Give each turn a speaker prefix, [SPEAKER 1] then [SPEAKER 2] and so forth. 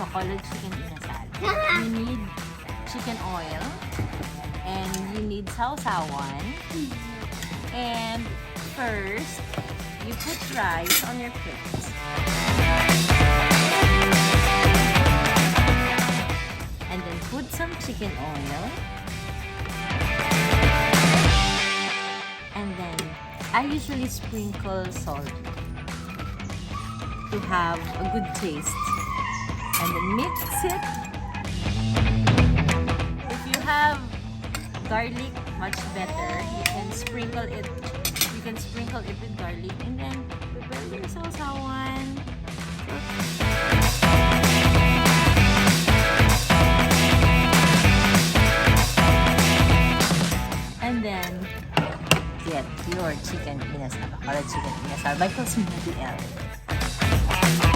[SPEAKER 1] Bacolod chicken inasal. You need chicken oil, and you need sausawan. And first, you put rice on your plate. And then put some chicken oil. And then I usually sprinkle salt to have a good taste. And then mix it. If you have garlic, much better. You can sprinkle it. You can sprinkle it with garlic, and then prepare your sausawan. And then get your chicken inasal. Bacolod chicken inasal by Cocina, Elle.